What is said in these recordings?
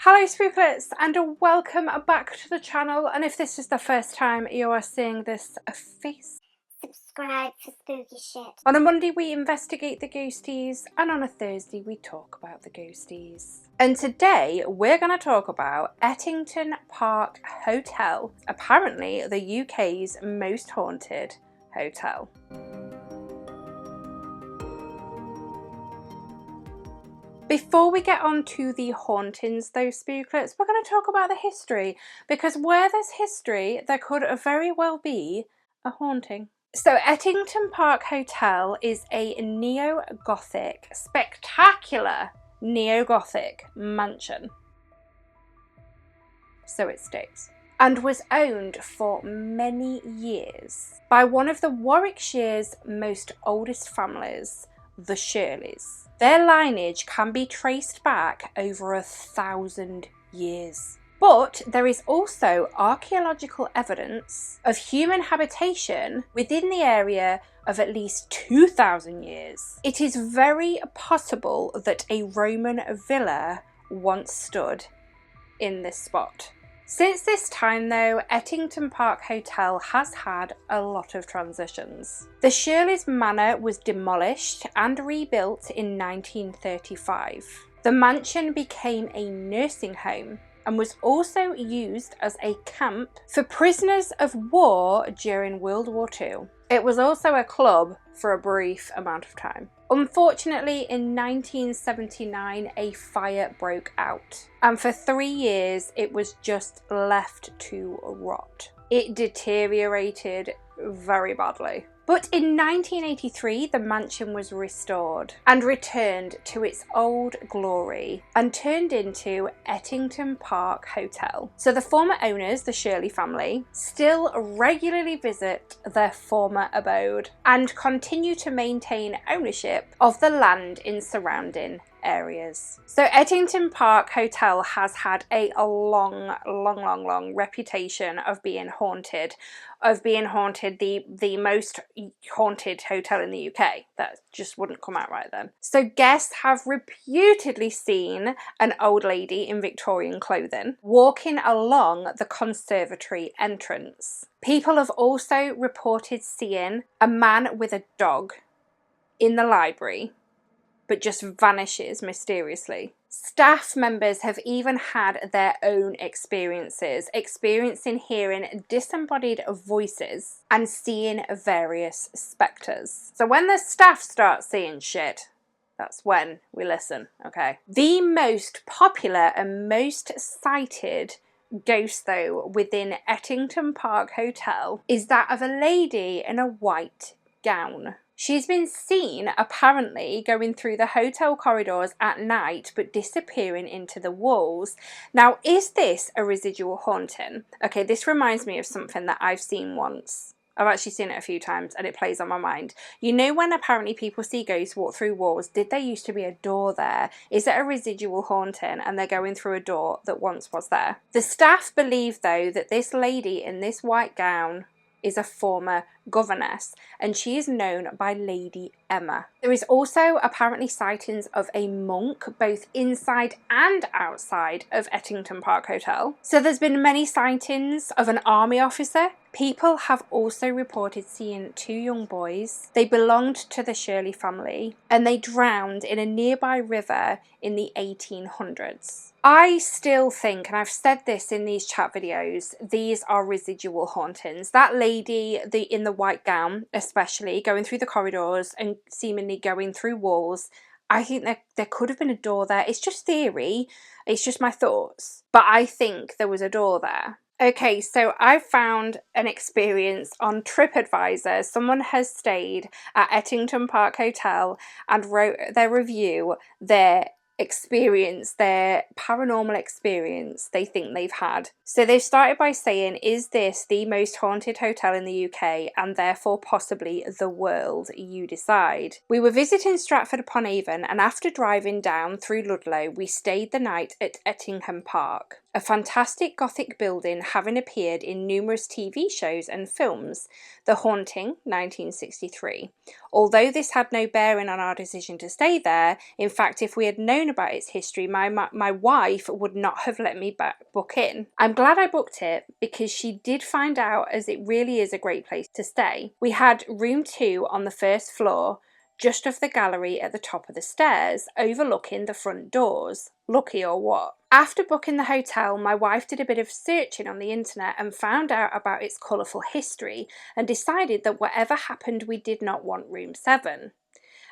Hello Spooklets and welcome back to the channel, and if this is the first time you are seeing this face, subscribe for spooky shit. On a Monday we investigate the ghosties and on a Thursday we talk about the ghosties. And today we're going to talk about Ettington Park Hotel, apparently the UK's most haunted hotel. Before we get on to the hauntings though, Spooklets, we're going to talk about the history, because where there's history there could very well be a haunting. So Ettington Park Hotel is a neo-Gothic, spectacular neo-Gothic mansion, so it states, and was owned for many years by one of the Warwickshire's most oldest families, the Shirleys. Their lineage can be traced back over 1,000 years. But there is also archaeological evidence of human habitation within the area of at least 2,000 years. It is very possible that a Roman villa once stood in this spot. Since this time though, Ettington Park Hotel has had a lot of transitions. The Shirley's Manor was demolished and rebuilt in 1935. The mansion became a nursing home and was also used as a camp for prisoners of war during World War II. It was also a club for a brief amount of time. Unfortunately, in 1979, a fire broke out, and for 3 years it was just left to rot. It deteriorated very badly. But in 1983, the mansion was restored and returned to its old glory and turned into Ettington Park Hotel. So the former owners, the Shirley family, still regularly visit their former abode and continue to maintain ownership of the land in surrounding areas. So Ettington Park Hotel has had a long reputation of being haunted, the most haunted hotel in the UK. That just wouldn't come out right then. So guests have reputedly seen an old lady in Victorian clothing walking along the conservatory entrance. People have also reported seeing a man with a dog in the library, but just vanishes mysteriously. Staff members have even had their own experiences, experiencing hearing disembodied voices and seeing various spectres. So when the staff start seeing shit, that's when we listen, okay? The most popular and most cited ghost though within Ettington Park Hotel is that of a lady in a white gown. She's been seen apparently going through the hotel corridors at night but disappearing into the walls. Now, is this a residual haunting? Okay, this reminds me of something that I've seen once. I've actually seen it a few times and it plays on my mind. You know when apparently people see ghosts walk through walls, did there used to be a door there? Is it a residual haunting and they're going through a door that once was there? The staff believe though that this lady in this white gown is a former governess, and she is known by Lady Emma. There is also apparently sightings of a monk both inside and outside of Ettington Park Hotel. So there's been many sightings of an army officer. People have also reported seeing 2 young boys. They belonged to the Shirley family and they drowned in a nearby river in the 1800s. I still think, and I've said this in these chat videos, these are residual hauntings. That lady in the white gown, especially, going through the corridors and seemingly going through walls, I think there could have been a door there. It's just theory. It's just my thoughts. But I think there was a door there. Okay, so I found an experience on TripAdvisor. Someone has stayed at Ettington Park Hotel and wrote their review, their experience, their paranormal experience they think they've had. So they've started by saying, is this the most haunted hotel in the UK and therefore possibly the world? You decide. We were visiting Stratford-upon-Avon and after driving down through Ludlow we stayed the night at Ettingham Park. a fantastic Gothic building having appeared in numerous TV shows and films. The Haunting, 1963. Although this had no bearing on our decision to stay there, in fact, if we had known about its history, my wife would not have let me book in. I'm glad I booked it because she did find out, as it really is a great place to stay. We had room 2 on the first floor, just off the gallery at the top of the stairs, overlooking the front doors. Lucky or what? After booking the hotel, my wife did a bit of searching on the internet and found out about its colourful history and decided that whatever happened, we did not want room 7.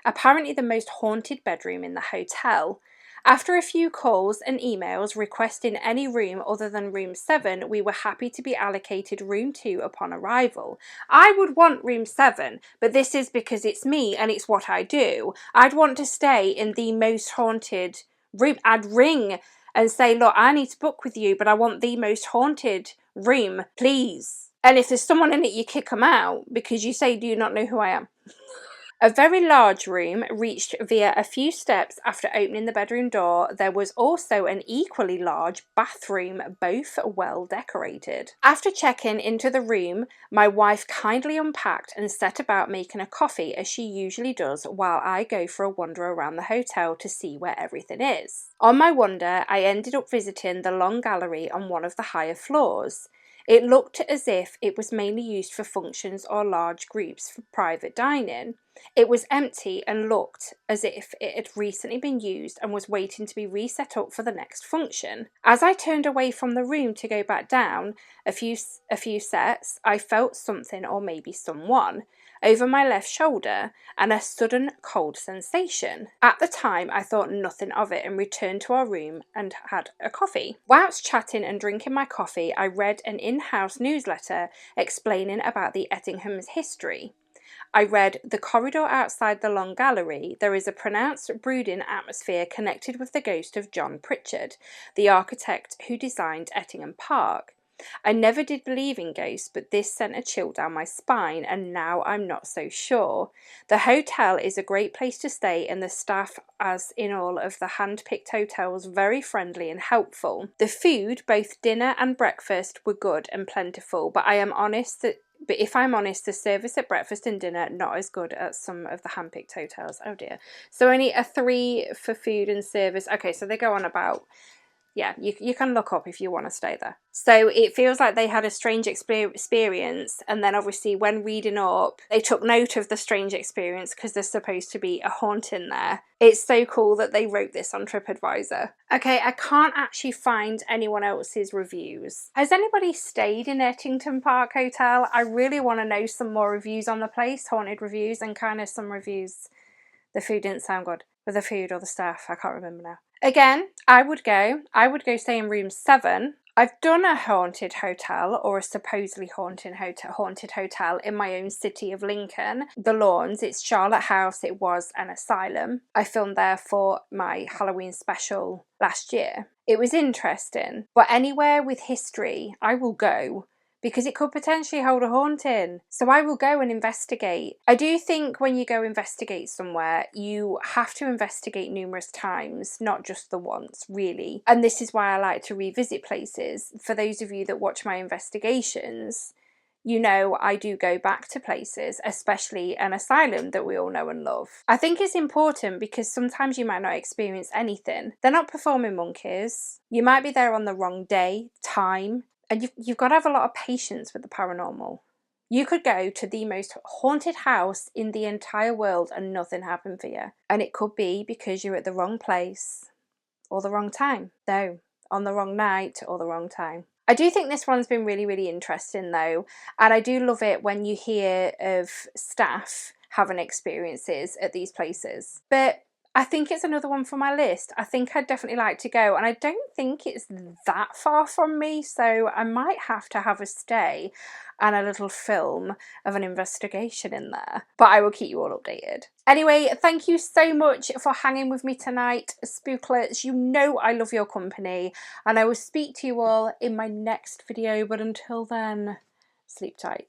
Apparently the most haunted bedroom in the hotel. After a few calls and emails requesting any room other than room 7, we were happy to be allocated room 2 upon arrival. I would want room 7, but this is because it's me and it's what I do. I'd want to stay in the most haunted room. I'd ring and say, look, I need to book with you, but I want the most haunted room, please. And if there's someone in it, you kick them out because you say, do you not know who I am? A very large room reached via a few steps after opening the bedroom door. There was also an equally large bathroom, both well decorated. After checking into the room, my wife kindly unpacked and set about making a coffee as she usually does while I go for a wander around the hotel to see where everything is. On my wander, I ended up visiting the long gallery on one of the higher floors. It looked as if it was mainly used for functions or large groups for private dining. It was empty and looked as if it had recently been used and was waiting to be reset up for the next function. As I turned away from the room to go back down a few sets, I felt something, or maybe someone, over my left shoulder and a sudden cold sensation. At the time, I thought nothing of it and returned to our room and had a coffee. Whilst chatting and drinking my coffee, I read an in-house newsletter explaining about the Ettingham's history. I read, the corridor outside the long gallery, there is a pronounced brooding atmosphere connected with the ghost of John Pritchard, the architect who designed Ettingham Park. I never did believe in ghosts, but this sent a chill down my spine, and now I'm not so sure. The hotel is a great place to stay, and the staff, as in all of the hand-picked hotels, very friendly and helpful. The food, both dinner and breakfast, were good and plentiful, but if I'm honest, the service at breakfast and dinner not as good as some of the hand-picked hotels. Oh dear. So only a 3 for food and service. Okay, so they go on about... Yeah, you can look up if you want to stay there. So it feels like they had a strange experience, and then obviously when reading up, they took note of the strange experience because there's supposed to be a haunting there. It's so cool that they wrote this on TripAdvisor. Okay, I can't actually find anyone else's reviews. Has anybody stayed in Ettington Park Hotel? I really want to know some more reviews on the place, haunted reviews, and kind of some reviews. The food didn't sound good. With the food or the staff, I can't remember now. Again, I would go stay in room 7. I've done a haunted hotel, or a supposedly haunted hotel in my own city of Lincoln. The Lawns, it's Charlotte House, it was an asylum. I filmed there for my Halloween special last year. It was interesting, but anywhere with history, I will go, because it could potentially hold a haunting. So I will go and investigate. I do think when you go investigate somewhere, you have to investigate numerous times, not just the once, really. And this is why I like to revisit places. For those of you that watch my investigations, you know I do go back to places, especially an asylum that we all know and love. I think it's important because sometimes you might not experience anything. They're not performing monkeys. You might be there on the wrong day, time, and you've got to have a lot of patience with the paranormal. You could go to the most haunted house in the entire world and nothing happen for you. And it could be because you're at the wrong place or the wrong time. No, on the wrong night or the wrong time. I do think this one's been really, really interesting though. And I do love it when you hear of staff having experiences at these places. But I think it's another one for my list. I think I'd definitely like to go, and I don't think it's that far from me, so I might have to have a stay and a little film of an investigation in there. But I will keep you all updated. Anyway, thank you so much for hanging with me tonight, Spooklets. You know I love your company, and I will speak to you all in my next video, but until then, sleep tight.